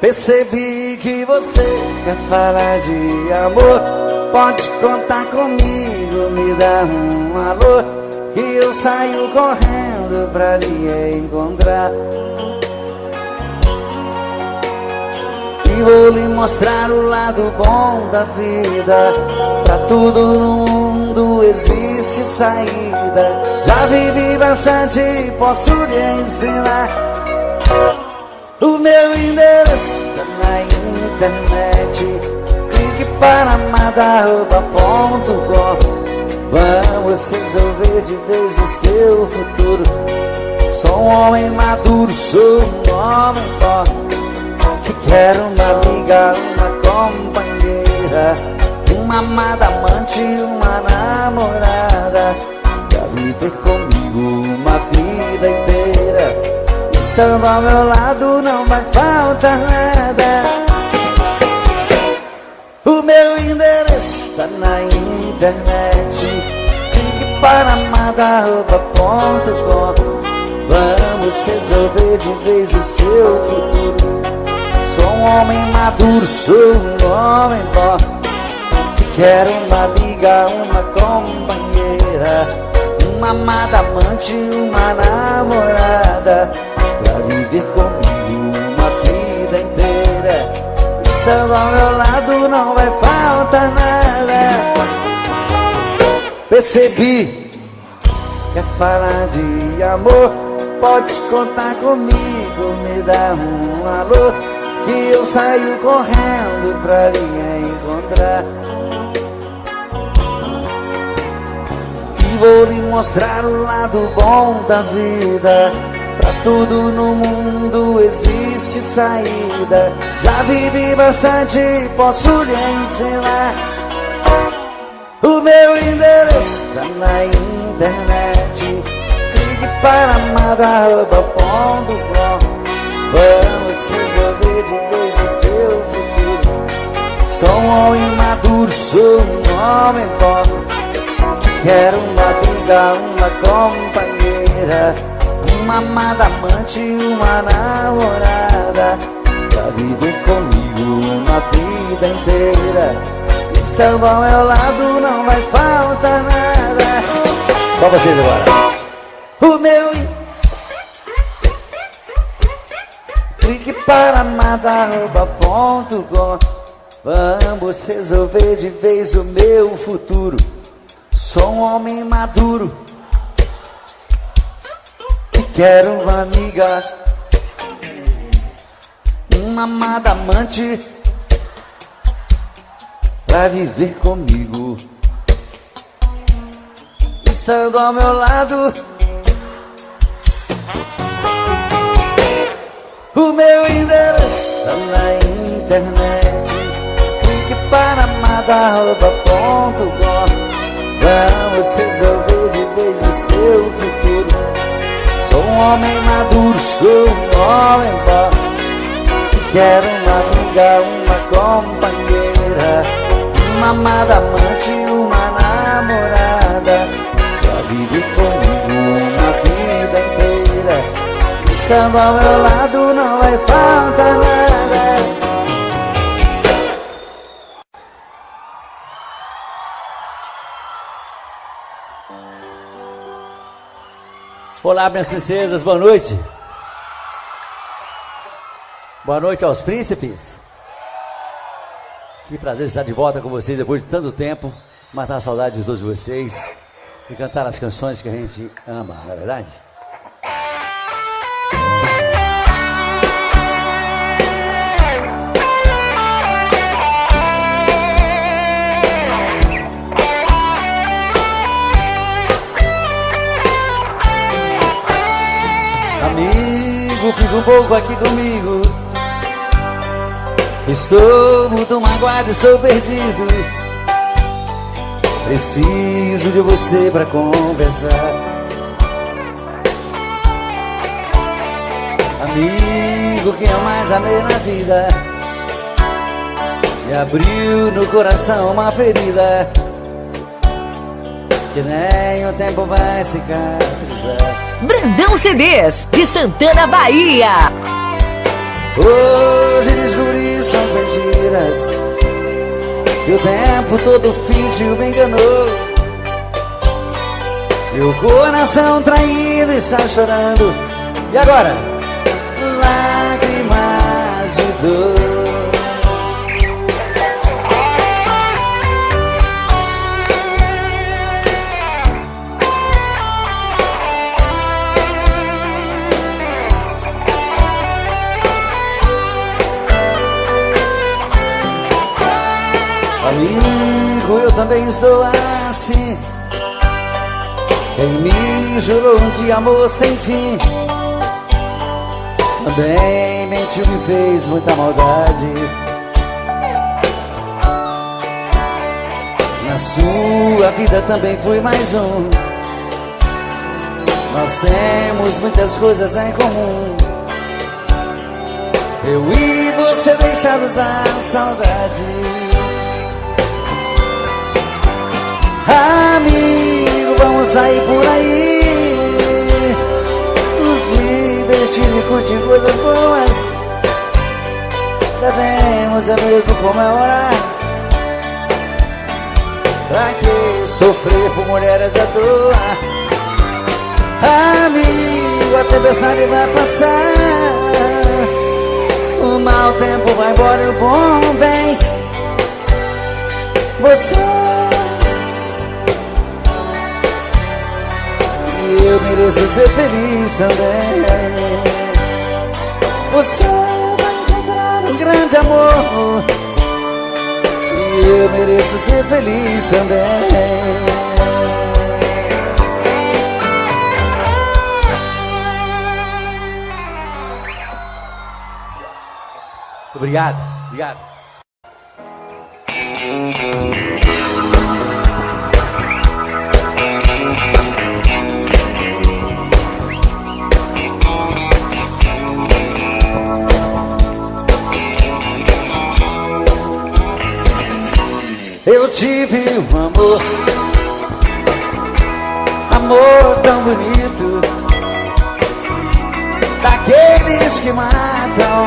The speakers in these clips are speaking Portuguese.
Percebi que você quer falar de amor. Pode contar comigo, me dá um alô, que eu saio correndo pra lhe encontrar. E vou lhe mostrar o lado bom da vida. Pra tudo no mundo existe saída. Já vivi bastante, posso lhe ensinar. O meu endereço tá na internet. Clique para madarroba.com. Vamos resolver de vez o seu futuro. Sou um homem maduro, sou um homem bom, que quero uma amiga, uma companheira, uma amada amante, uma namorada, pra viver comigo uma vida inteira. Estando ao meu lado não vai faltar nada. O meu endereço tá na internet. Clique para madarroba.com. Vamos resolver de vez o seu futuro. Sou um homem maduro, sou um homem bom, que quero uma amiga, uma companheira, uma amada amante, uma namorada, pra viver comigo uma vida inteira. Estando ao meu lado não vai faltar nada. Percebi, quer falar de amor, pode contar comigo, me dá um alô, que eu saio correndo pra lhe encontrar. E vou lhe mostrar o lado bom da vida. Pra tudo no mundo existe saída. Já vivi bastante, posso lhe ensinar. O meu endereço tá na internet. Clique para madarroba.com. Vamos resolver de vez o seu futuro. Sou um homem maduro, sou um homem bom, que quero uma amiga, uma companheira, uma amada amante, uma namorada, pra viver comigo uma vida inteira. Estando ao meu lado não vai faltar nada. Só vocês agora. O meu clique para madarroba.com. Vamos resolver de vez o meu futuro. Sou um homem maduro, que quero uma amiga, uma amada amante, pra viver comigo. Estando ao meu lado, o meu endereço tá na internet. Clique para madarroba.com. Vamos resolver de vez o seu futuro. Sou um homem maduro, sou um homem bom, que quero uma amiga, uma companheira, uma amada amante, uma namorada, pra viver comigo uma vida inteira. Estando ao meu lado não vai faltar nada. Olá, minhas princesas, boa noite. Boa noite aos príncipes. Que prazer estar de volta com vocês depois de tanto tempo, matar a saudade de todos vocês e cantar as canções que a gente ama, não é verdade? Amigo, fica um pouco aqui comigo. Estou muito magoado, estou perdido. Preciso de você pra conversar. Amigo, quem eu mais amei na vida, me abriu no coração uma ferida que nem o tempo vai cicatrizar. Brandão CDs, de Santana, Bahia. Hoje descobri suas mentiras, que o tempo todo fingiu, me enganou. Meu coração traído está chorando. E agora? Lágrimas de dor. Amigo, eu também estou assim. Quem me jurou de amor sem fim também mentiu, me fez muita maldade. Na sua vida também fui mais um. Nós temos muitas coisas em comum. Eu e você deixados da saudade. Amigo, vamos sair por aí, nos divertir e curtir coisas boas. Devemos mesmo comemorar. Pra que sofrer por mulheres à toa? Amigo, a tempestade vai passar, o mau tempo vai embora e o bom vem. Você, eu mereço ser feliz também. Você vai encontrar um grande amor, e eu mereço ser feliz também. Obrigado, obrigado. Eu tive um amor, amor tão bonito, daqueles que matam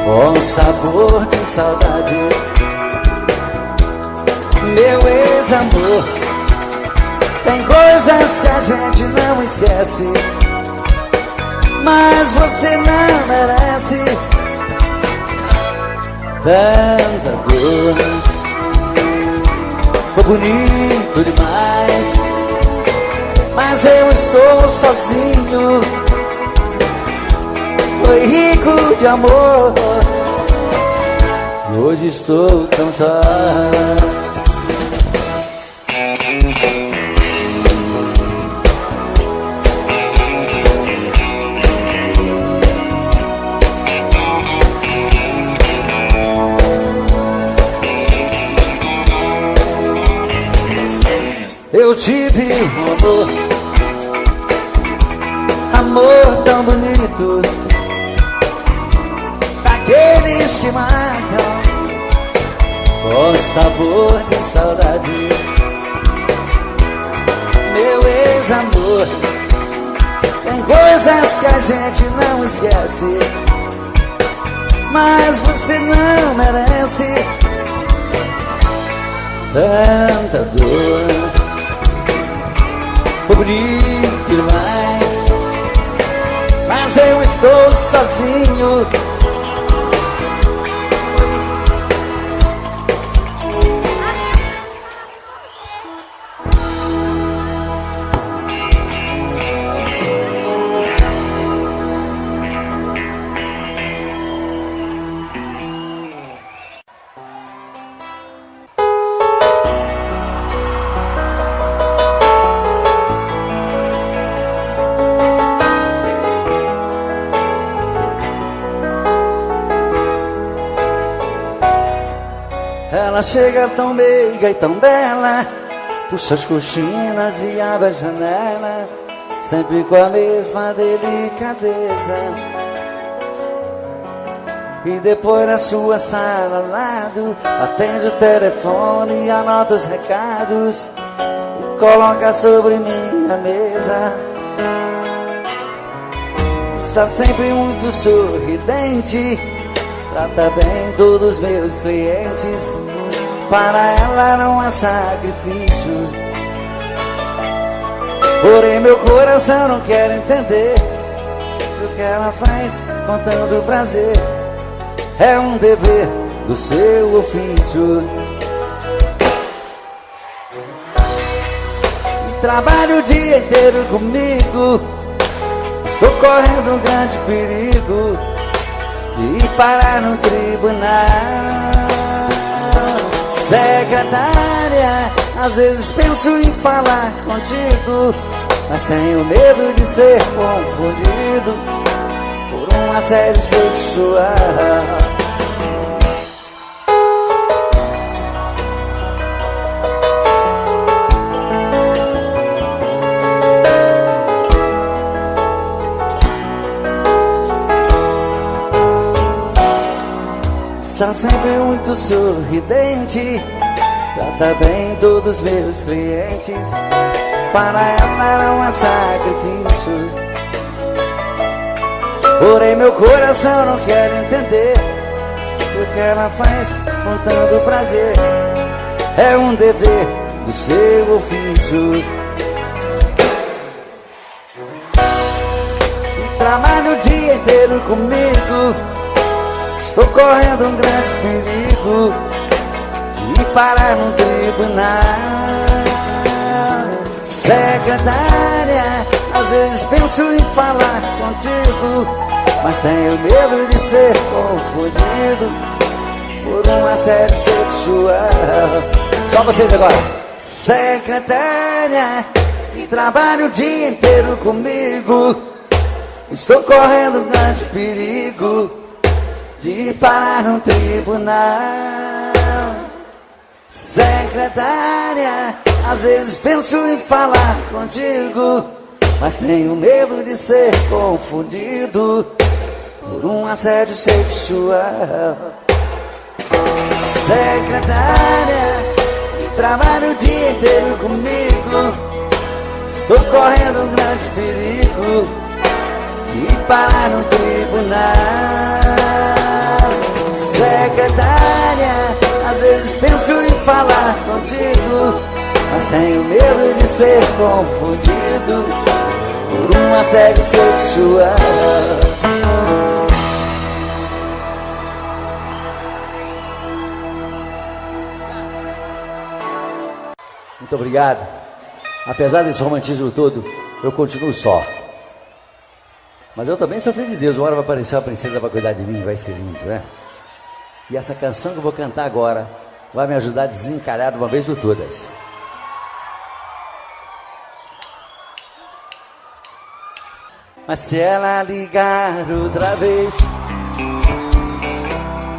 com sabor de saudade. Meu ex-amor, tem coisas que a gente não esquece, mas você não merece tanta dor. Foi bonito demais, mas eu estou sozinho. Foi rico de amor, e hoje estou tão só. Eu tive um amor, amor tão bonito, daqueles que matam com sabor de saudade. Meu ex-amor, tem coisas que a gente não esquece, mas você não merece tanta dor. Foi bonito demais, mas eu estou sozinho. Ela chega tão meiga e tão bela, puxa as cortinas e abre a janela, sempre com a mesma delicadeza. E depois na sua sala ao lado, atende o telefone e anota os recados e coloca sobre minha mesa. Está sempre muito sorridente, trata bem todos os meus clientes. Para ela não há sacrifício, porém meu coração não quer entender o que ela faz com tanto prazer. É um dever do seu ofício. Trabalho o dia inteiro comigo, estou correndo um grande perigo de ir parar no tribunal. Secretária, às vezes penso em falar contigo, mas tenho medo de ser confundido por um assédio sexual. Está sempre muito sorridente, trata bem todos os meus clientes. Para ela não há sacrifício, porém meu coração não quer entender o que ela faz com tanto prazer. É um dever do seu ofício. E trabalha o dia inteiro comigo, estou correndo um grande perigo de ir parar no tribunal. Secretária, às vezes penso em falar contigo, mas tenho medo de ser confundido por um assédio sexual. Só vocês agora. Secretária, que trabalha o dia inteiro comigo, estou correndo um grande perigo de ir parar no tribunal. Secretária, às vezes penso em falar contigo, mas tenho medo de ser confundido por um assédio sexual. Secretária, trabalha o dia inteiro comigo, estou correndo um grande perigo de ir parar no tribunal. Secretária, às vezes penso em falar contigo, mas tenho medo de ser confundido por um assédio sexual. Muito obrigado. Apesar desse romantismo todo, eu continuo só. Mas eu também sou filho de Deus. Uma hora vai aparecer uma princesa para cuidar de mim, vai ser lindo, né? E essa canção que eu vou cantar agora vai me ajudar a desencalhar de uma vez por todas. Mas se ela ligar outra vez,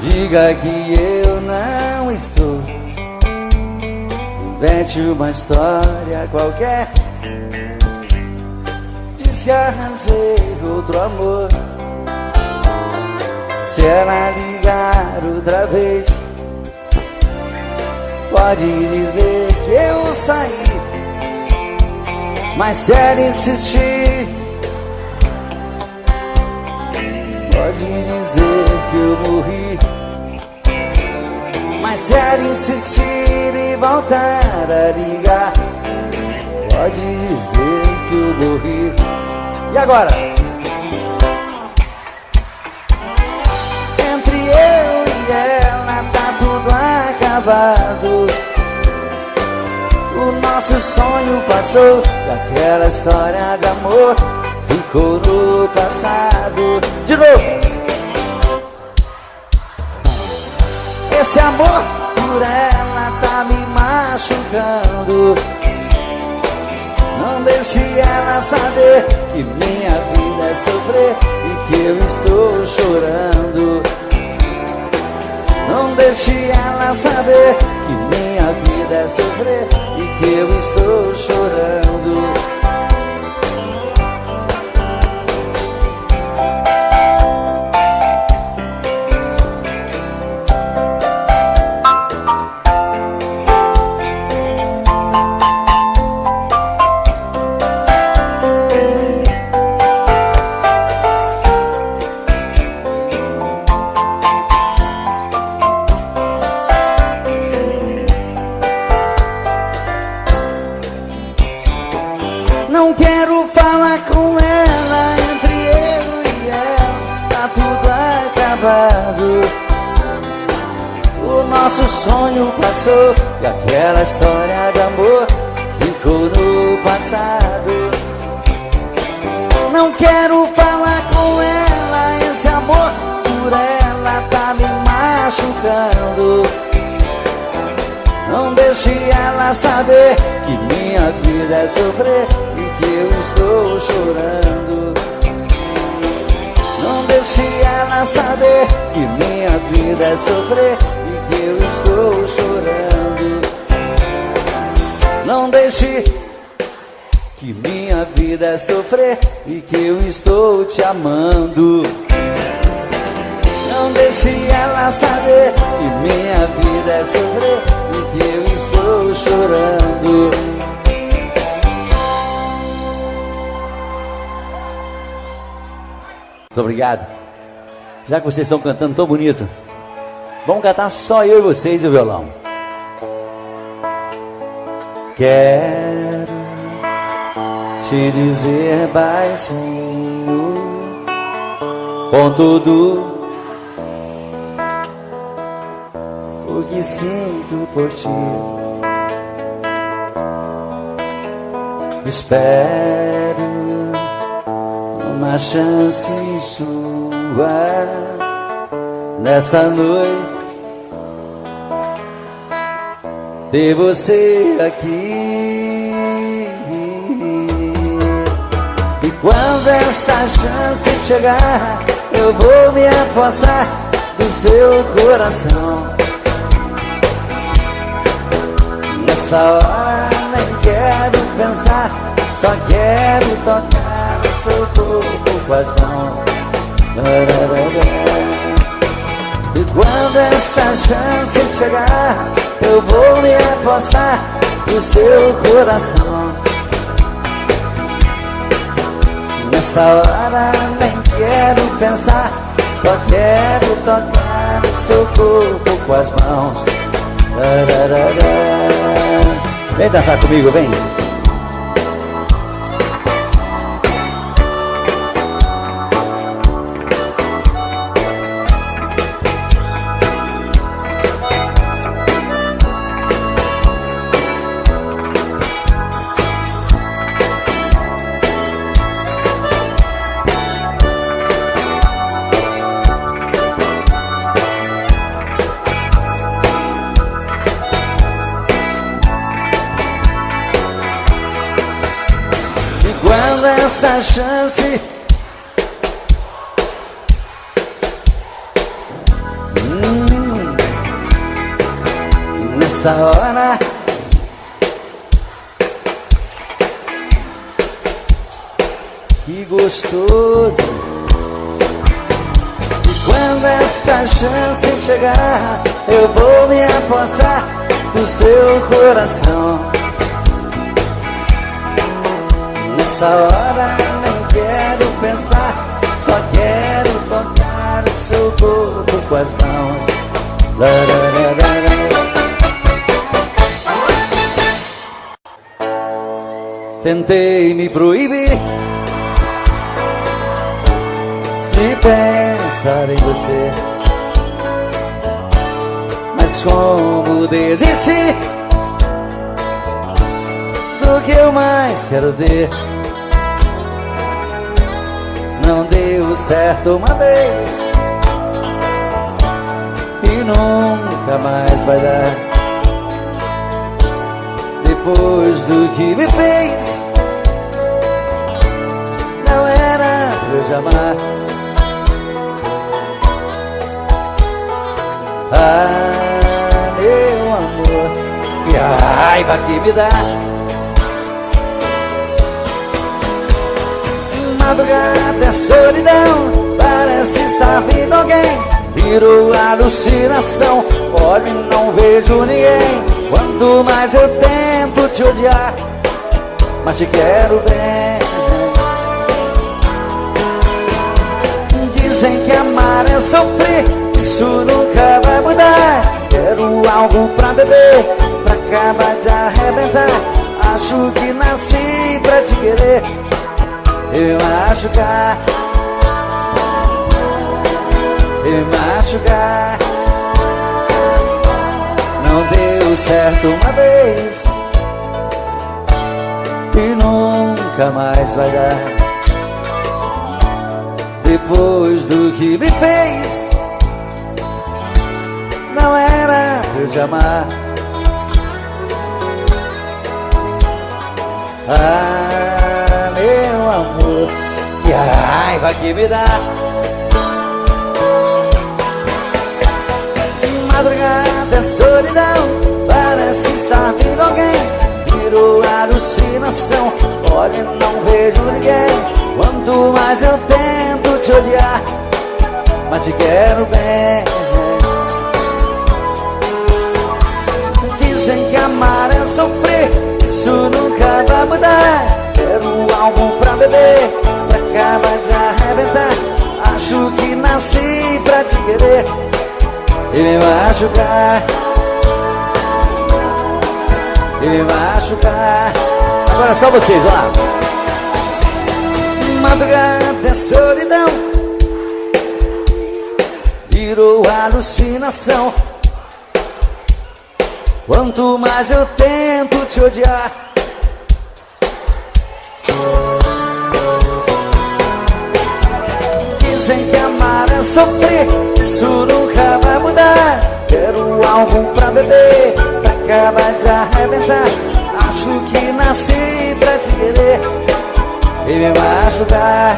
diga que eu não estou. Invente uma história qualquer, diz que arranjei outro amor. Se ela ligar outra vez, pode dizer que eu saí. Mas se ela insistir, pode dizer que eu morri. Mas se ela insistir e voltar a ligar, pode dizer que eu morri. E agora? Entre eu e ela tá tudo acabado. O nosso sonho passou e aquela história de amor ficou no passado. De novo. Esse amor por ela tá me machucando. Não deixe ela saber que minha vida é sofrer e que eu estou chorando. Não deixe ela saber que minha vida é sofrer e que eu estou chorando. nosso sonho passou e aquela história de amor ficou no passado. Não quero falar com ela, esse amor por ela tá me machucando. Não deixe ela saber que minha vida é sofrer e que eu estou chorando. Não deixe ela saber que minha vida é sofrer e que eu estou chorando. Não deixe que minha vida é sofrer e que eu estou te amando. Não deixe ela saber que minha vida é sofrer e que eu estou chorando. Muito obrigado. Já que vocês estão cantando tão bonito, vamos cantar só eu e vocês e o violão. Quero te dizer baixinho, com tudo o que sinto por ti. Espero uma chance sua nesta noite, ter você aqui. E quando essa chance chegar, eu vou me apossar do seu coração. Nessa hora nem quero pensar, só quero tocar o seu corpo com as mãos. E quando essa chance chegar, eu vou me apossar do seu coração. Nessa hora nem quero pensar, só quero tocar o seu corpo com as mãos. Vem dançar comigo, vem. Essa chance nessa hora que gostoso. E quando esta chance chegar, eu vou me apossar do seu coração. Nessa hora nem quero pensar, só quero tocar o seu corpo com as mãos. Tentei me proibir de pensar em você, mas como desistir do que eu mais quero ter? Não deu certo uma vez e nunca mais vai dar. Depois do que me fez, não era pra eu te amar. Ah, meu amor, que raiva que me dá. Madrugada é solidão, parece estar vindo alguém. Virou alucinação, olho e não vejo ninguém. Quanto mais eu tento te odiar, mas te quero bem. Dizem que amar é sofrer, isso nunca vai mudar. Quero algo pra beber, pra acabar de arrebentar. Acho que nasci pra te querer, me machucar, me machucar. certo uma vez e nunca mais vai dar. Depois do que me fez, não era pra eu te amar. Ah, meu amor, que raiva que me dá. Madrugada é solidão, parece estar vindo alguém. Virou alucinação, olha, não vejo ninguém. Quanto mais eu tento te odiar, mas te quero bem. Dizem que amar é sofrer, isso nunca vai mudar. Quero algo pra beber, pra acabar de arrebentar. Acho que nasci pra te querer e me machucar, e me machucar. Agora só vocês, ó lá. Madrugada é solidão, virou alucinação. Quanto mais eu tento te odiar, dizem que amar é sofrer, isso nunca vai mudar. Quero algo pra beber, pra acabar de arrebentar. Acho que nasci pra te querer e me machucar,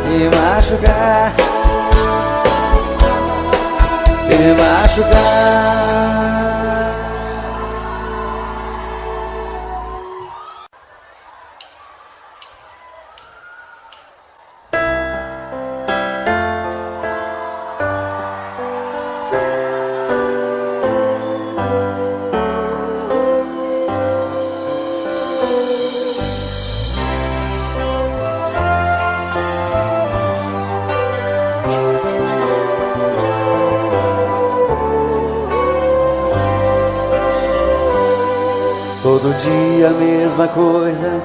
e me machucar, e me machucar. Todo dia a mesma coisa,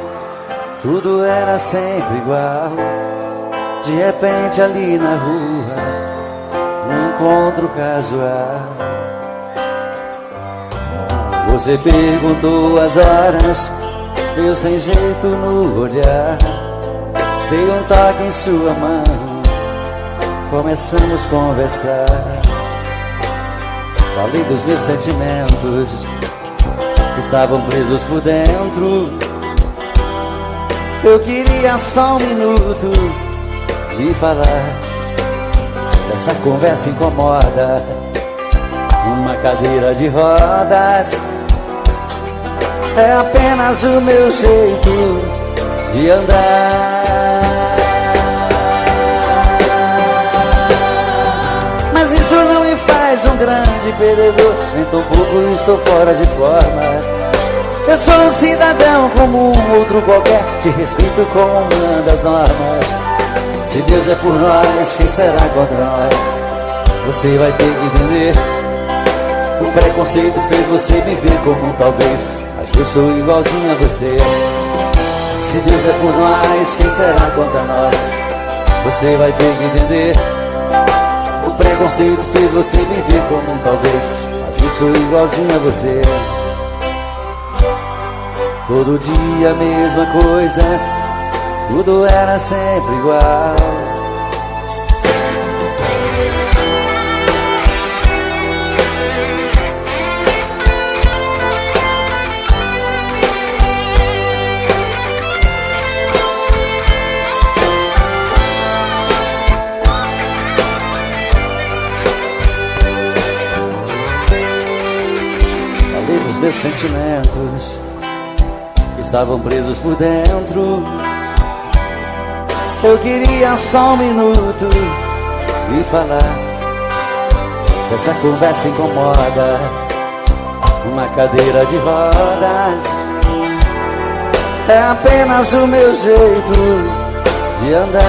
tudo era sempre igual. De repente ali na rua, um encontro casual. Você perguntou as horas, eu sem jeito no olhar. Dei um toque em sua mão, começamos a conversar. Falei dos meus sentimentos, estavam presos por dentro. Eu queria só um minuto e falar. Essa conversa incomoda, uma cadeira de rodas é apenas o meu jeito de andar. Mas isso não me faz um grande perdedor, nem tão pouco estou fora de forma. Eu sou um cidadão como um outro qualquer, te respeito como uma das normas. Se Deus é por nós, quem será contra nós? Você vai ter que entender. O preconceito fez você me ver como um talvez, mas eu sou igualzinho a você. Se Deus é por nós, quem será contra nós? Você vai ter que entender. O preconceito fez você me ver como um talvez, mas eu sou igualzinho a você. Todo dia a mesma coisa, tudo era sempre igual. Falei dos meus sentimentos, estavam presos por dentro. Eu queria só um minuto e falar. Se essa conversa incomoda, uma cadeira de rodas é apenas o meu jeito de andar.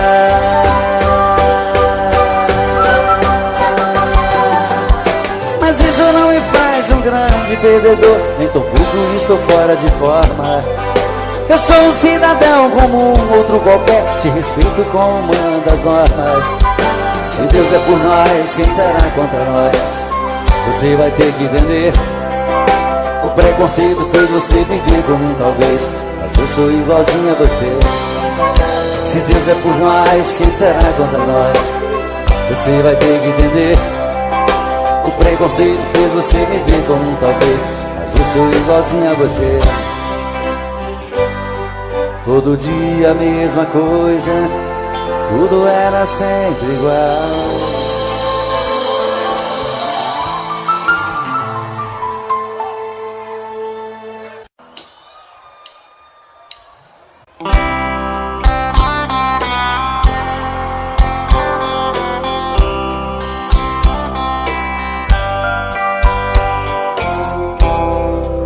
Mas isso não me faz um grande perdedor, nem tão pouco estou fora de forma. Eu sou um cidadão como um outro qualquer, te respeito como uma das normas. Se Deus é por nós, quem será contra nós? Você vai ter que entender. O preconceito fez você me ver como um talvez, mas eu sou igualzinho a você. Se Deus é por nós, quem será contra nós? Você vai ter que entender. O preconceito fez você me ver como um talvez, mas eu sou igualzinho a você. Todo dia a mesma coisa, tudo era sempre igual.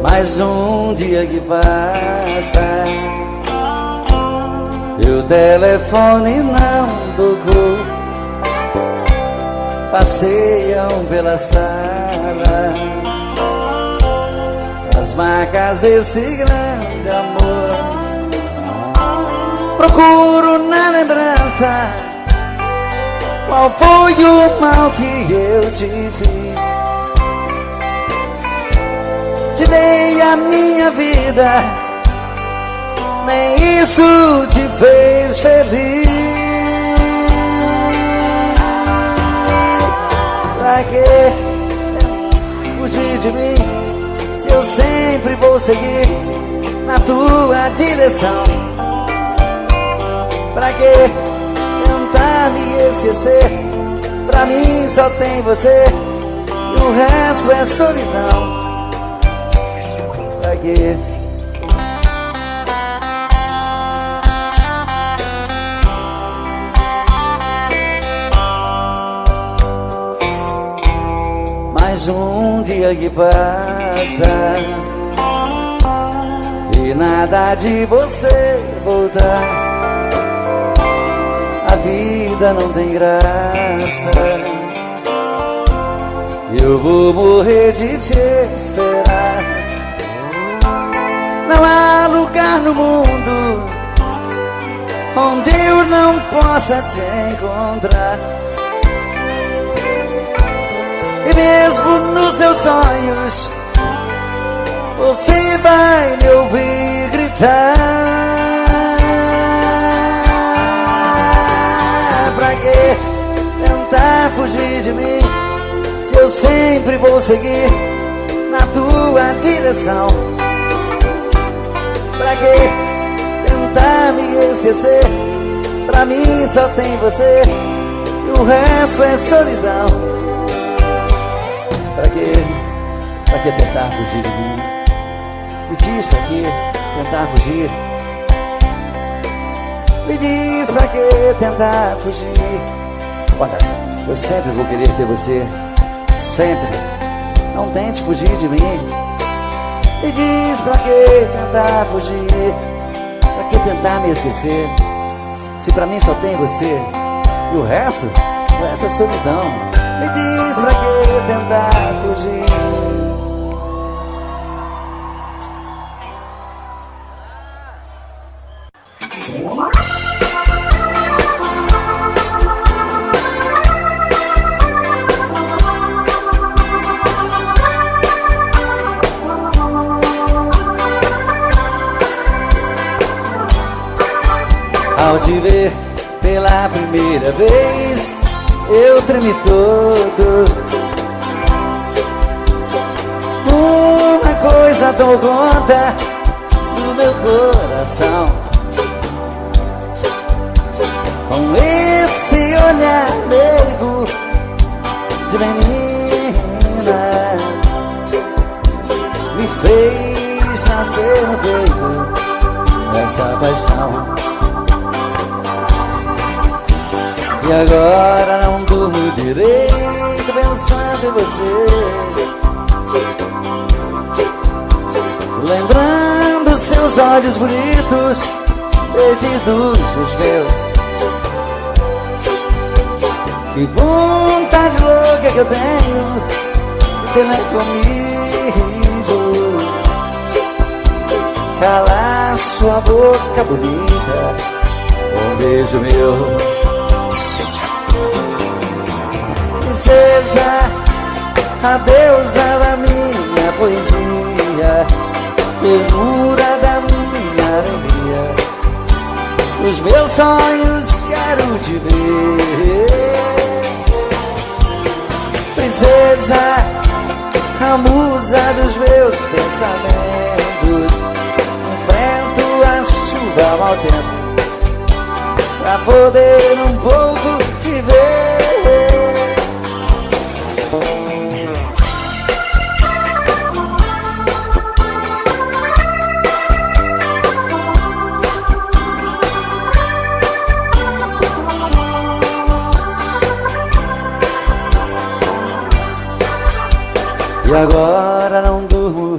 Mais um dia que passa, e o telefone não tocou. Passeiam pela sala as marcas desse grande amor. Procuro na lembrança qual foi o mal que eu te fiz. Te dei a minha vida, nem isso te fez feliz. Pra que fugir de mim, se eu sempre vou seguir na tua direção? Pra que tentar me esquecer? Pra mim só tem você e o resto é solidão. Pra que? Mais um dia que passa e nada de você voltar. A vida não tem graça, eu vou morrer de te esperar. Não há lugar no mundo onde eu não possa te encontrar. E mesmo nos teus sonhos você vai me ouvir gritar. Pra que tentar fugir de mim, se eu sempre vou seguir na tua direção? Pra que tentar me esquecer? Pra mim só tem você e o resto é solidão. Pra que tentar fugir de mim? Me diz pra que tentar fugir? Me diz pra que tentar fugir? Olha, eu sempre vou querer ter você, sempre. Não tente fugir de mim. Me diz pra que tentar fugir? Pra que tentar me esquecer? Se pra mim só tem você e o resto é solidão. Me diz pra que tentar fugir? Ao te ver pela primeira vez, eu tremi todo. Uma coisa tomou conta do meu coração. Com esse olhar meigo de menina, me fez nascer no peito esta paixão. E agora não durmo direito pensando em você, lembrando seus olhos bonitos perdidos nos meus. Que vontade louca que eu tenho de ter comigo, calar sua boca bonita, um beijo meu. Princesa, a deusa da minha poesia, ternura da minha alegria. Os meus sonhos quero te ver, princesa, a musa dos meus pensamentos. Enfrento a chuva ao mau tempo pra poder um pouco te ver. E agora não durmo.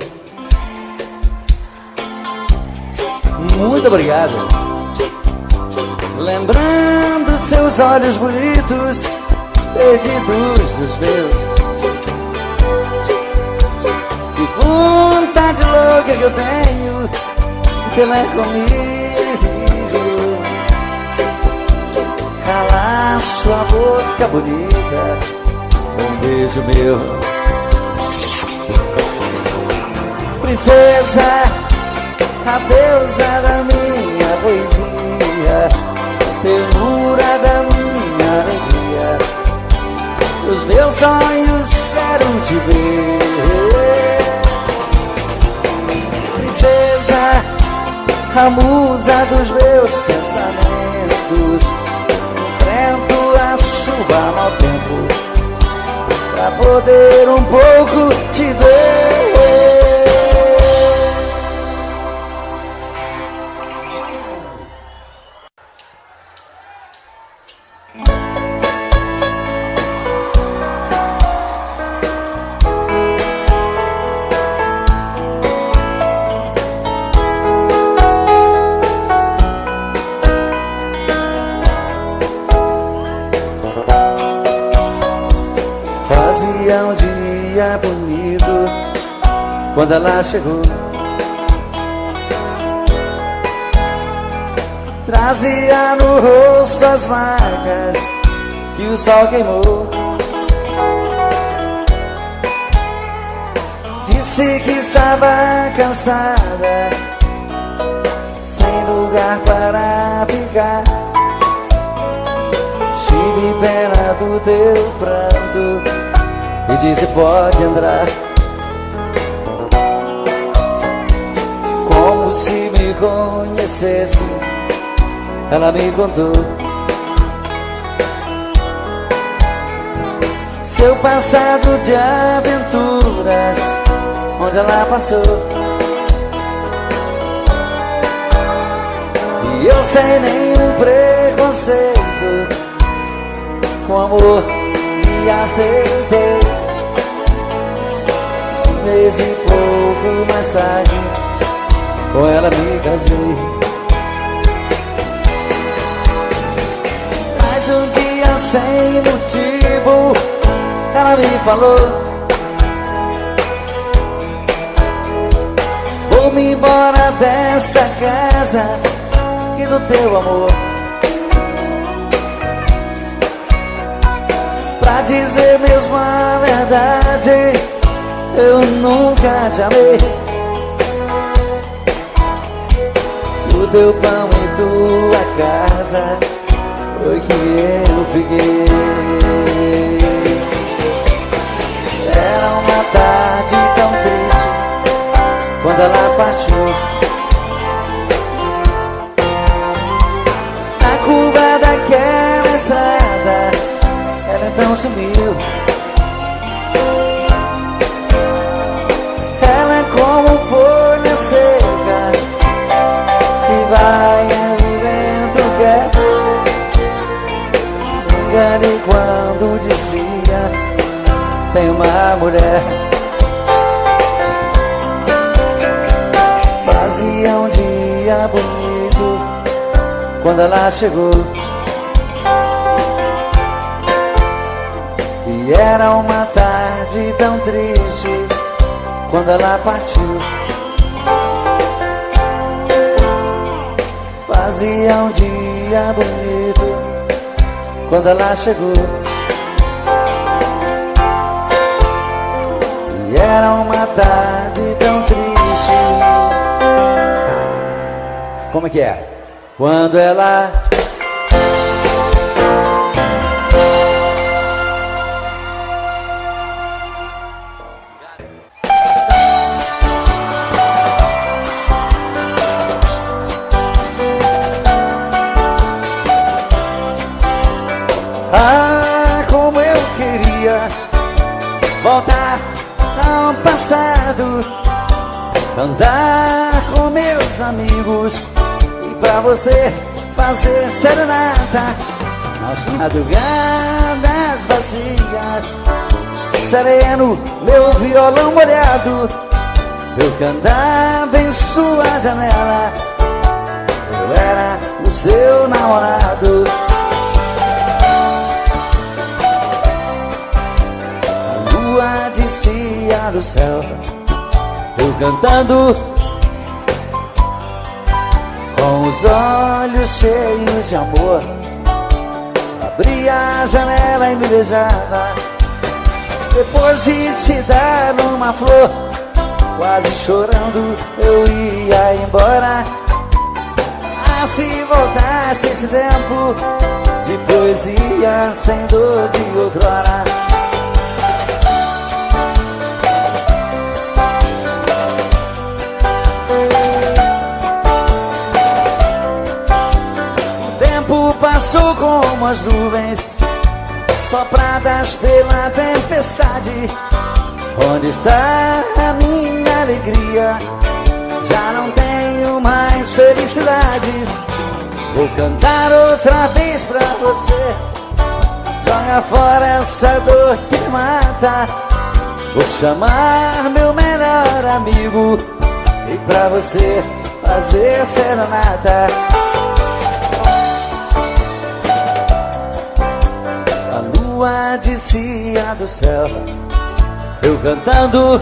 Muito obrigado. Lembrando seus olhos bonitos, perdidos dos meus. Que vontade louca que eu tenho de ter comigo, calar sua boca bonita, um beijo meu. Princesa, a deusa da minha poesia, ternura da minha alegria. Os meus sonhos quero te ver, princesa, a musa dos meus pensamentos. Enfrento a chuva ao mau tempo pra poder um pouco te ver. Fazia um dia bonito quando ela chegou, trazia no rosto as marcas que o sol queimou. Disse que estava cansada, sem lugar para ficar. Tive pena do teu pranto e disse pode entrar, como se me conhecesse. Ela me contou seu passado de aventuras, onde ela passou. E eu sem nenhum preconceito, com amor me aceitei. Um mês e pouco mais tarde, com ela me casei. Mas um dia sem motivo, ela me falou: vou-me embora desta casa e do teu amor. Pra dizer mesmo a verdade, eu nunca te amei. O teu pão e tua casa foi que eu fiquei. Era uma tarde tão triste quando ela partiu. Na curva daquela estrada, ela então sumiu. Ela é como folha seca que vai e o vento quer. Enganei quando dizia tem uma mulher. Fazia um dia bonito quando ela chegou, e era uma tarde tão triste quando ela partiu. Fazia um dia bonito quando ela chegou, E era uma tarde tão triste. Como é que é? Quando ela como eu queria voltar ao passado, andar com meus amigos e pra você fazer serenata nas madrugadas vazias. Sereno, meu violão molhado, eu cantava em sua janela. Eu era o seu namorado. A descia do céu, eu cantando com os olhos cheios de amor. Abria a janela e me beijava. Depois de te dar uma flor, quase chorando eu ia embora. Ah, se voltasse esse tempo de poesia sem dor de outrora. Passou como as nuvens sopradas pela tempestade. Onde está a minha alegria? Já não tenho mais felicidades. Vou cantar outra vez pra você. Joga fora essa dor que me mata. Vou chamar meu melhor amigo e pra você fazer serenata. A descia do céu, eu cantando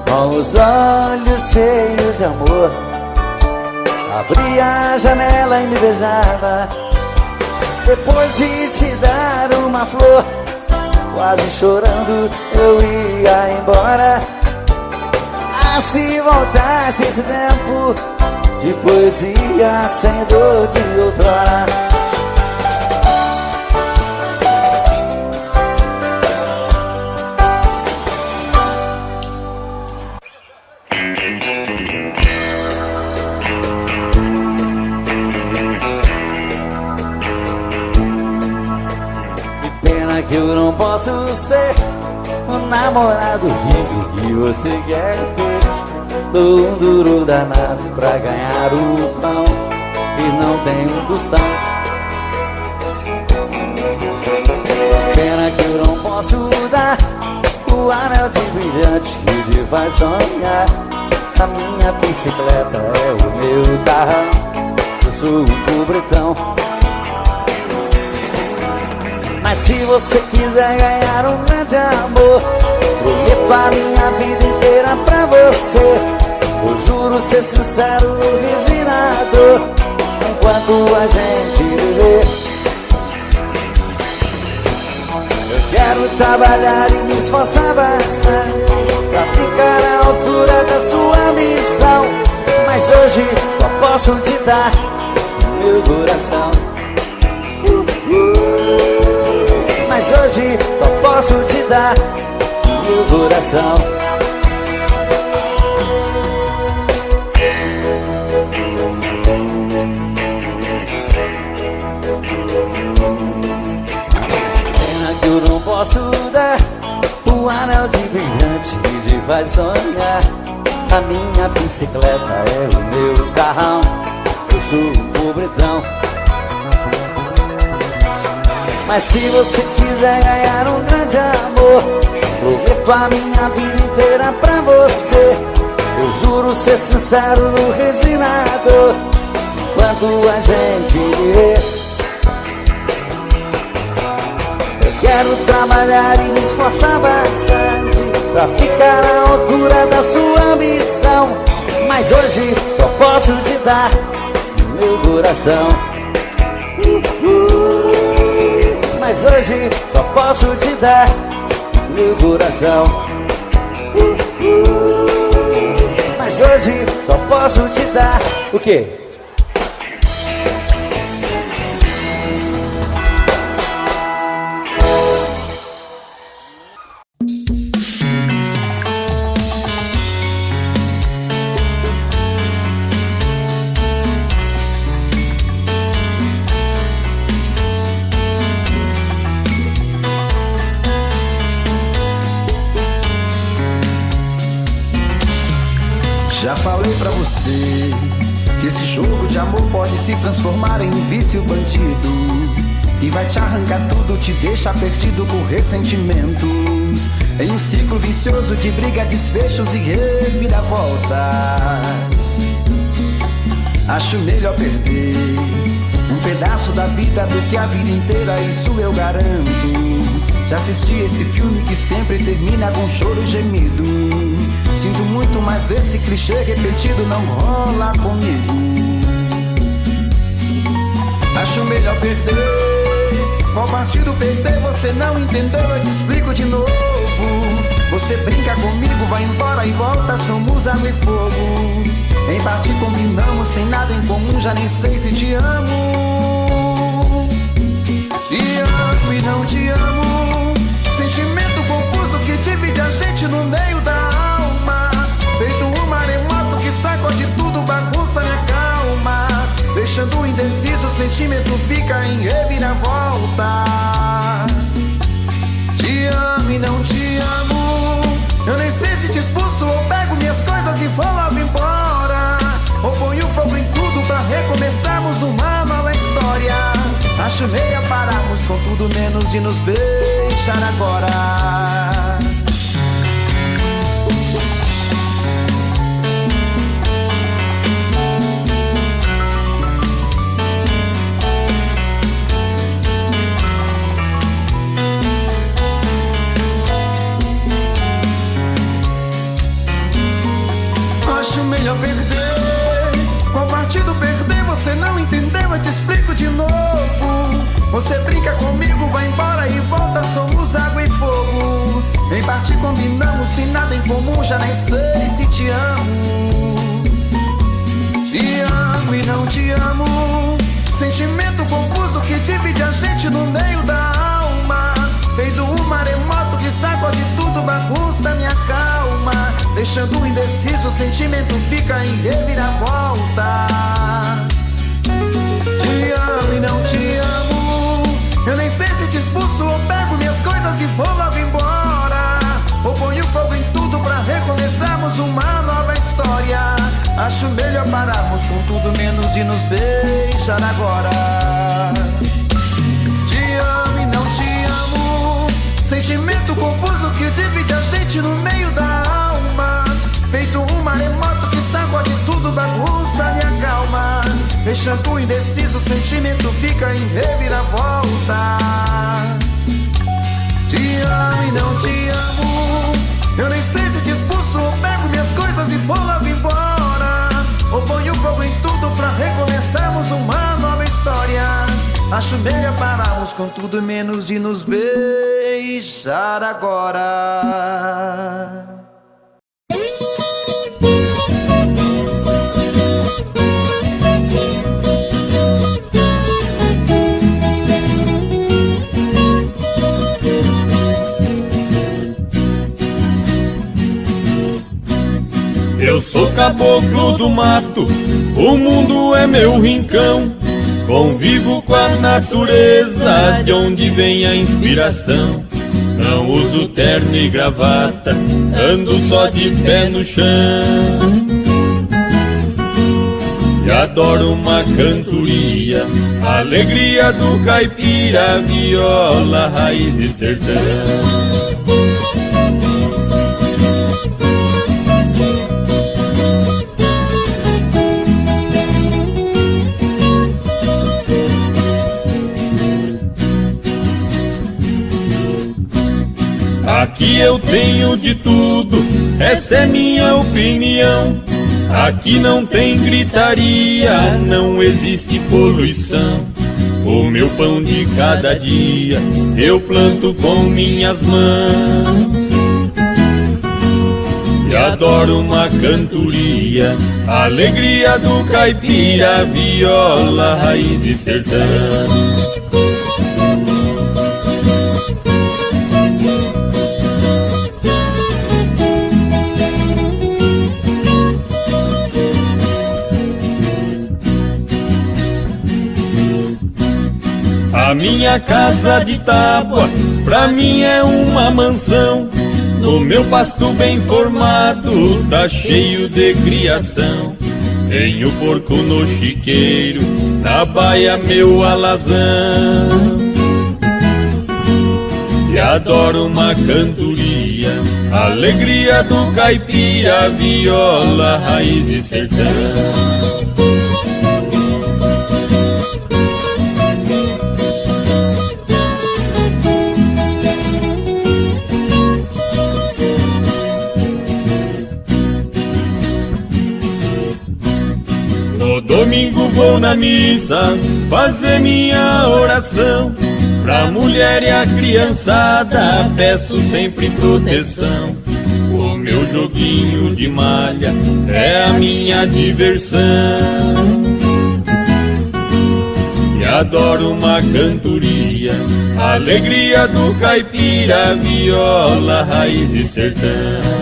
com os olhos cheios de amor. Abria a janela e me beijava. Depois de te dar uma flor, quase chorando eu ia embora. Ah, se voltasse esse tempo de poesia sem dor de outrora. Que eu não posso ser o namorado rico que você quer ter. Dou um duro danado pra ganhar o pão e não tenho um tostão. Pena que eu não posso dar o anel de brilhante que te faz sonhar. A minha bicicleta é o meu carrão, eu sou um pobretão. Mas se você quiser ganhar um grande amor, prometo a minha vida inteira pra você. Eu juro ser sincero, resinado, enquanto a gente viver. Eu quero trabalhar e me esforçar bastante pra ficar à altura da sua missão. Mas hoje só posso te dar o meu coração. Mas hoje só posso te dar meu coração. Pena que eu não posso dar o anel de brilhante que te faz sonhar. A minha bicicleta é o meu carrão, eu sou um pobretão. Mas se você quiser ganhar um grande amor, prometo a minha vida inteira pra você. Eu juro ser sincero, resinado, enquanto a gente viver. Eu quero trabalhar e me esforçar bastante pra ficar à altura da sua ambição. Mas hoje só posso te dar meu coração. Mas hoje só posso te dar meu coração. Mas hoje só posso te dar o quê? Já falei pra você que esse jogo de amor pode se transformar em um vício bandido e vai te arrancar tudo, te deixar perdido por ressentimentos, em um ciclo vicioso de briga, desfechos e reviravoltas. Acho melhor perder um pedaço da vida do que a vida inteira, isso eu garanto. Já assisti esse filme que sempre termina com choro e gemido. Sinto muito, mas esse clichê repetido não rola comigo. Acho melhor perder. Qual partido perder? Você não entendeu, eu te explico de novo. Você brinca comigo, vai embora e volta, somos água e fogo. Em parte combinamos, sem nada em comum, já nem sei se te amo. Te amo e não te amo. Sentimento confuso que divide a gente no meio da alma. Feito um maremoto que sacode tudo, bagunça minha calma. Deixando indeciso, o sentimento fica em reviravoltas. Te amo e não te amo. Eu nem sei se te expulso ou pego minhas coisas e vou logo embora, ou ponho fogo em tudo pra recomeçarmos uma nova história. Acho meio pararmos com tudo menos de nos beijar agora. Acho melhor perder. Qual partido perder? Você não entendeu, eu te explico de novo. Você brinca comigo, vai embora e volta, somos água e fogo. Em parte combinamos, sem nada em comum, já nem sei se te amo. Te amo e não te amo. Sentimento confuso que divide a gente no meio da alma. Feito um maremoto que sacode tudo, bagunça minha calma. Deixando indeciso, o sentimento fica em reviravoltas. Te amo e não te amo. Eu nem sei se te expulso ou pego minhas coisas e vou logo embora, ou ponho fogo em tudo pra recomeçarmos uma nova história. Acho melhor pararmos com tudo menos de nos beijar agora. Te amo e não te amo. Sentimento confuso que divide a gente no meio da alma. Feito um maremoto que sacode tudo, bagunça minha calma. Deixando indeciso, o sentimento fica em reviravoltas. Te amo e não te amo. Eu nem sei se te expulso ou pego minhas coisas e vou logo embora, ou ponho fogo em tudo pra recomeçarmos uma nova história. Acho melhor pararmos com tudo menos de nos beijar agora. Eu sou caboclo do mato, o mundo é meu rincão. Convivo com a natureza, de onde vem a inspiração. Não uso terno e gravata, ando só de pé no chão. E adoro uma cantoria, a alegria do caipira, viola, raiz e sertão. Aqui eu tenho de tudo, essa é minha opinião. Aqui não tem gritaria, não existe poluição. O meu pão de cada dia eu planto com minhas mãos. E adoro uma cantoria, a alegria do caipira, viola, raiz e sertão. A minha casa de tábua, pra mim é uma mansão. No meu pasto bem formado, tá cheio de criação. Tenho porco no chiqueiro, na baia meu alazão. E adoro uma cantoria, alegria do caipira, viola, raiz e sertão. Domingo vou na missa fazer minha oração. Pra mulher e a criançada peço sempre proteção. O meu joguinho de malha é a minha diversão. E adoro uma cantoria, alegria do caipira, viola, raiz e sertão.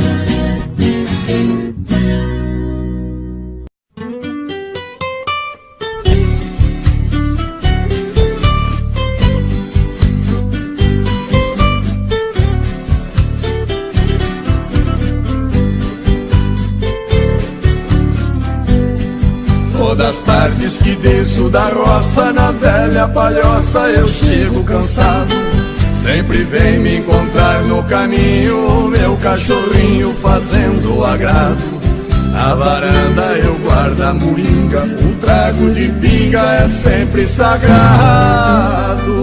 Das tardes que desço da roça, na velha palhoça eu chego cansado. Sempre vem me encontrar no caminho o meu cachorrinho fazendo agrado. Na varanda eu guardo a moringa, um trago de pinga é sempre sagrado.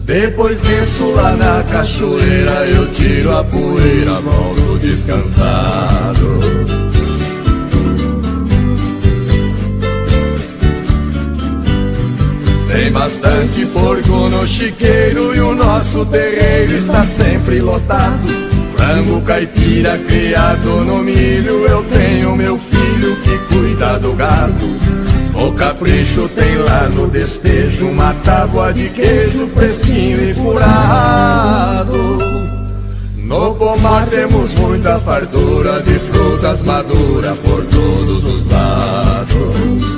Depois desço lá na cachoeira, eu tiro a poeira, volto descansado. Tem bastante porco no chiqueiro e o nosso terreiro está sempre lotado. Frango caipira criado no milho, eu tenho meu filho que cuida do gado. O capricho tem lá no despejo uma tábua de queijo fresquinho e furado. No pomar temos muita fartura de frutas maduras por todos os lados.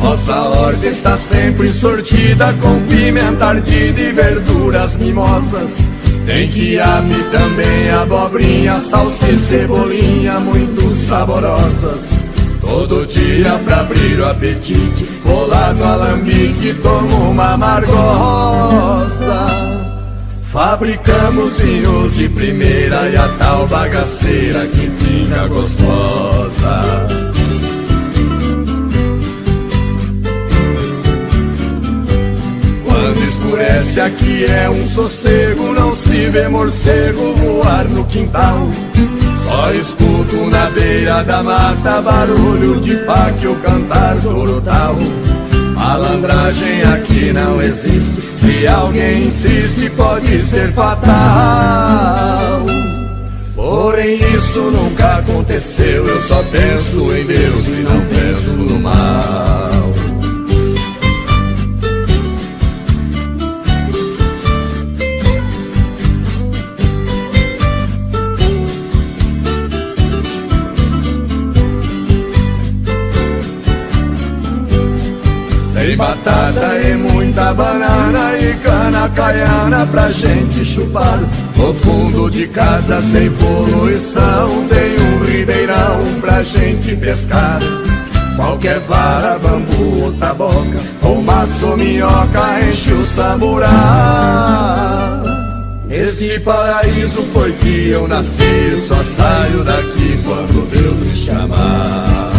Nossa horta está sempre sortida com pimenta ardida e verduras mimosas. Tem quiabo e também abobrinha, salsa e cebolinha muito saborosas. Todo dia pra abrir o apetite, vou lá no alambique, tomo uma amargosa. Fabricamos vinhos de primeira e a tal bagaceira que fica gostosa. Quando escurece aqui é um sossego, não se vê morcego voar no quintal. Só escuto na beira da mata barulho de páquio cantar total. Malandragem aqui não existe, se alguém insiste pode ser fatal. Porém isso nunca aconteceu, eu só penso em Deus e não penso no mal. Tem batata e muita banana e cana caiana pra gente chupar. No fundo de casa sem poluição tem um ribeirão pra gente pescar. Qualquer vara, bambu ou taboca, ou maço ou minhoca enche o samburá. Neste paraíso foi que eu nasci, eu só saio daqui quando Deus me chamar.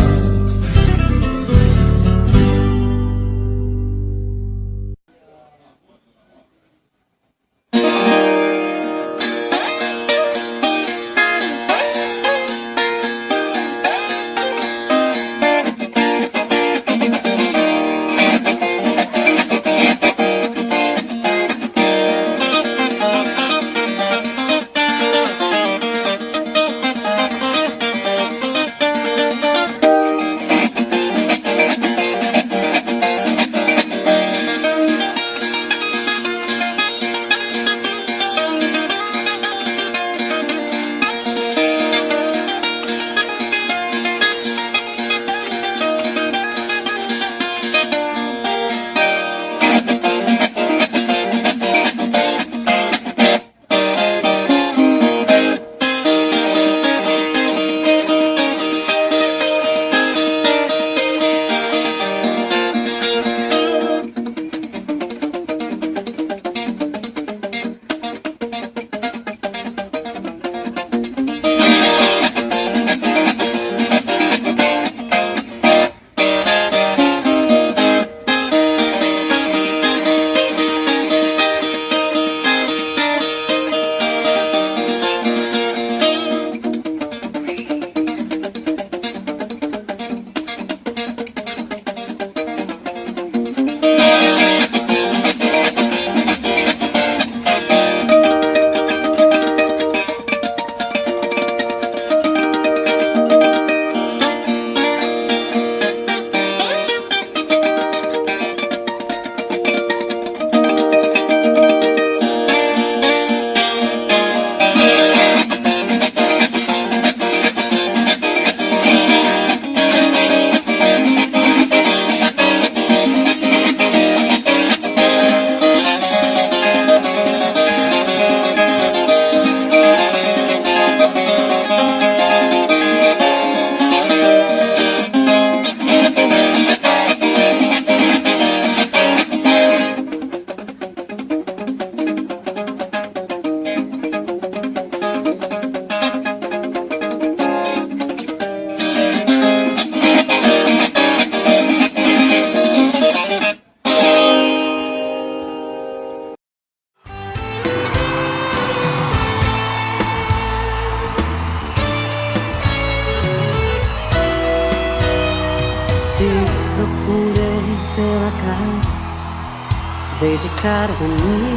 dei de cara comigo.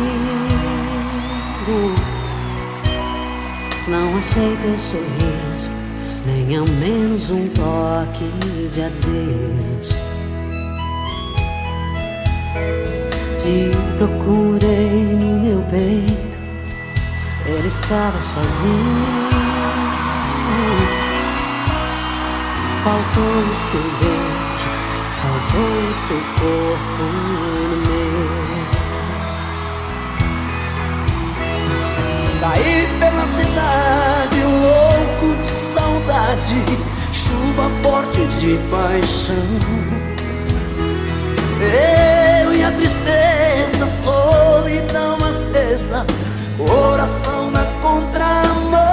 Não achei teu sorriso, nem ao menos um toque de adeus. Te procurei no meu peito, ele estava sozinho. Faltou o teu beijo, faltou o teu corpo no meu. Saí pela cidade, louco de saudade, chuva forte de paixão. Eu e a tristeza, solidão acesa, coração na contramão.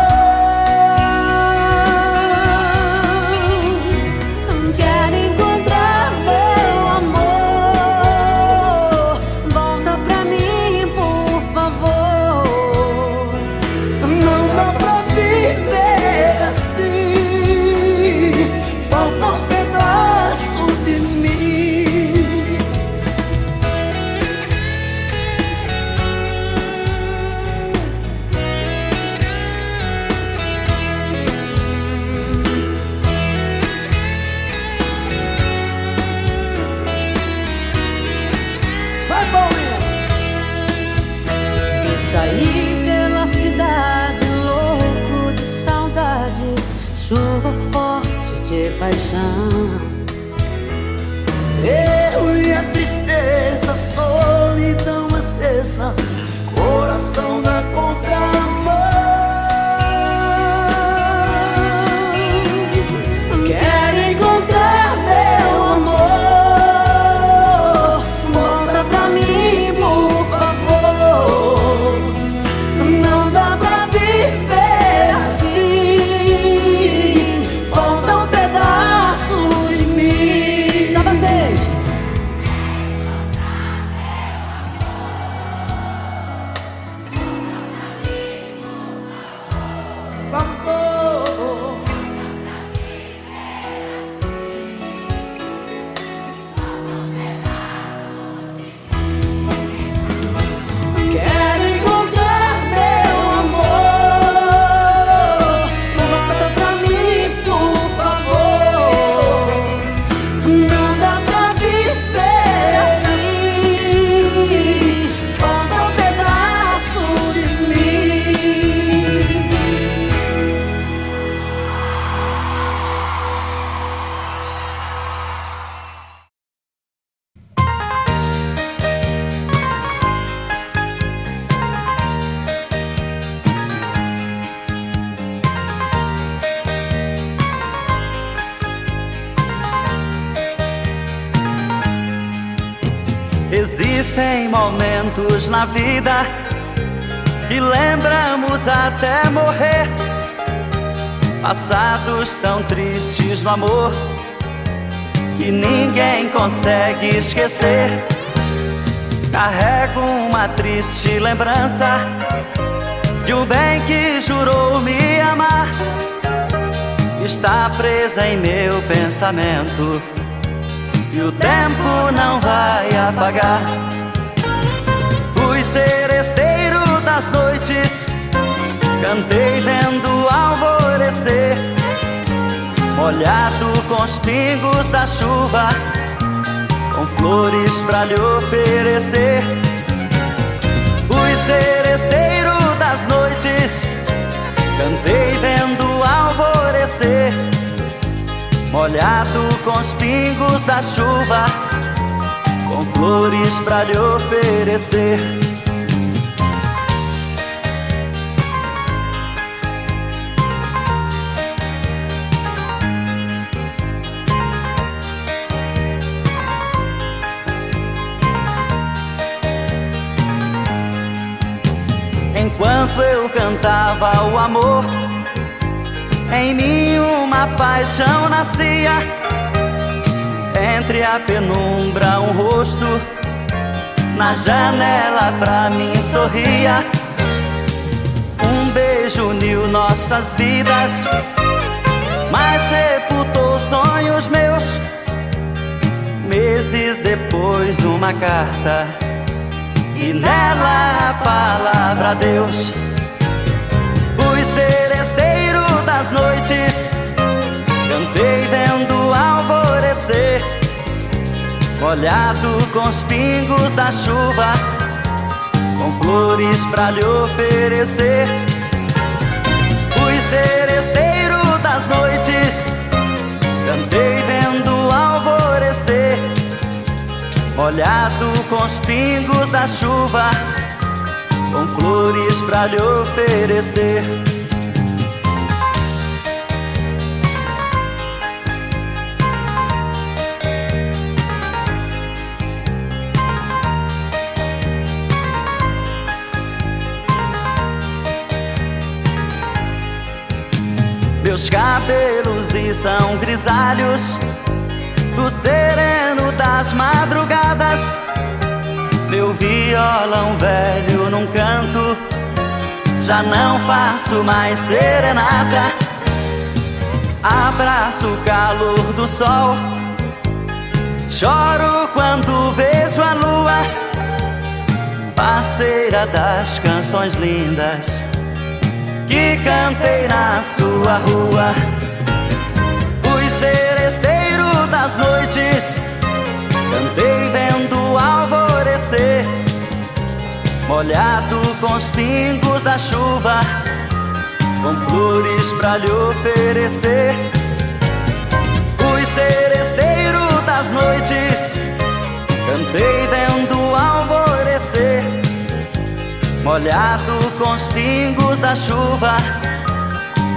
Quero encontrar meu amor, volta pra mim, por favor. Não dá pra viver assim, falta um pedaço de mim. Vai, Paulinho! E saí pela cidade, louco de saudade, chuva forte de paixão. Eu e a tristeza, solidão acesa, coração na contramão. Quero encontrar meu amor, volta pra mim, por favor. Não dá pra viver assim, falta um pedaço de mim. Só vocês. Vapor. Quero encontrar meu amor, volta pra mim, por favor. Não dá pra viver assim, falta um pedaço de mim. Existem momentos na vida que lembramos até morrer, passados tão tristes no amor que ninguém consegue esquecer. Carrego uma triste lembrança de um bem que jurou me amar. Está presa em meu pensamento e o tempo não vai apagar. Fui seresteiro das noites, cantei vendo alvorecer, molhado com os pingos da chuva, com flores pra lhe oferecer. Fui seresteiro das noites, cantei vendo alvorecer, molhado com os pingos da chuva, com flores pra lhe oferecer. Enquanto eu cantava o amor, em mim uma paixão nascia. Entre a penumbra um rosto, na janela pra mim sorria. Um beijo uniu nossas vidas, mas sepultou sonhos meus. Meses depois uma carta e nela a palavra Deus. Fui seresteiro das noites, cantei vendo o alvorecer, molhado com os pingos da chuva, com flores pra lhe oferecer. Fui seresteiro das noites, cantei vendo o alvorecer, molhado com os pingos da chuva, com flores pra lhe oferecer. Meus cabelos estão grisalhos do sereno das madrugadas. Meu violão velho num canto, já não faço mais serenata. Abraço o calor do sol, choro quando vejo a lua, parceira das canções lindas que cantei na sua rua. Fui seresteiro das noites, cantei vendo o alvorecer, molhado com os pingos da chuva, com flores pra lhe oferecer. Fui seresteiro das noites, cantei vendo o alvorecer, molhado com os pingos da chuva,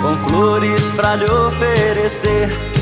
com flores pra lhe oferecer.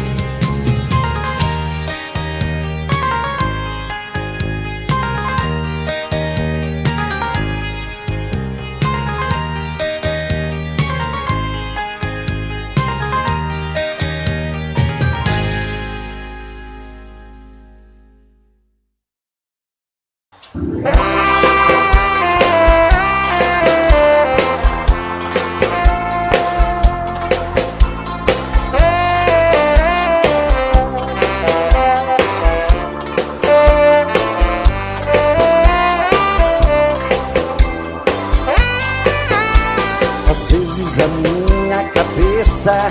Às vezes a minha cabeça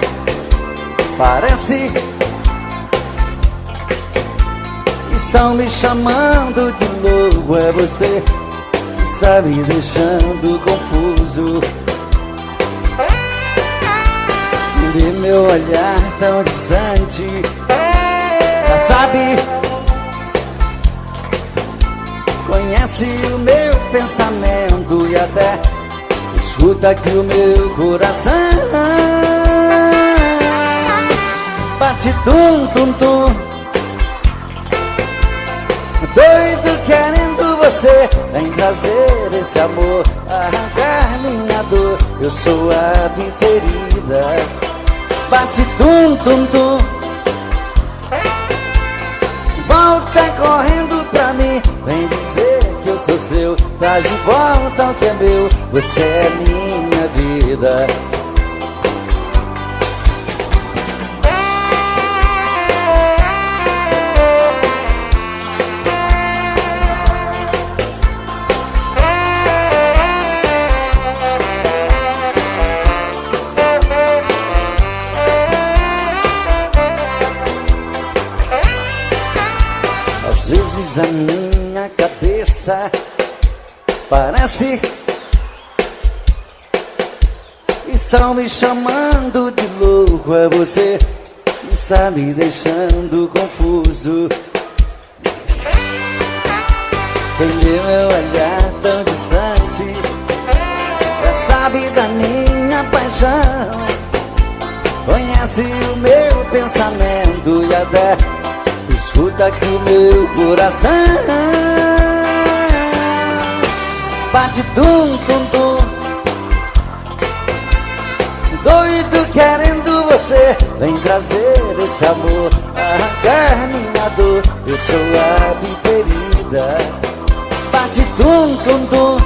parece estão me chamando de novo. É você que está me deixando confuso. Vê meu olhar tão distante, já sabe, conhece o meu pensamento e até escuta aqui o meu coração. Bate tum tum tum, doido querendo você. Vem trazer esse amor, arrancar minha dor. Eu sou a preferida. Bate tum tum tum, volta correndo pra mim. Vem dizer que eu sou seu, traz de volta o que é meu. Você é minha vida. Às vezes a minha cabeça parece estão me chamando de louco. É você que está me deixando confuso. Entendeu meu olhar tão distante, já sabe da minha paixão, conhece o meu pensamento e até escuta aqui o meu coração. Bate tum tum tum, doido querendo você. Vem trazer esse amor, arrancar minha dor. Eu sou a preferida. Bate tum tum tum,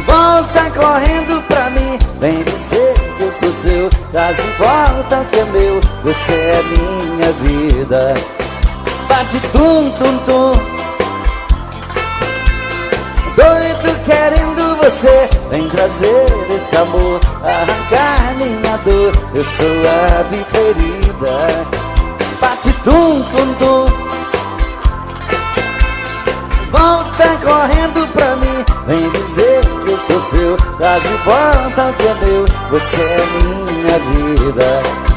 volta correndo pra mim. Vem dizer que eu sou seu, traz de volta o que é meu. Você é minha vida. Bate tum tum tum, doido querendo você. Vem trazer esse amor, arrancar minha dor. Eu sou a ave ferida. Bate tum tum tum. Volta correndo pra mim, vem dizer que eu sou seu. Traz de volta o que é meu, você é minha vida.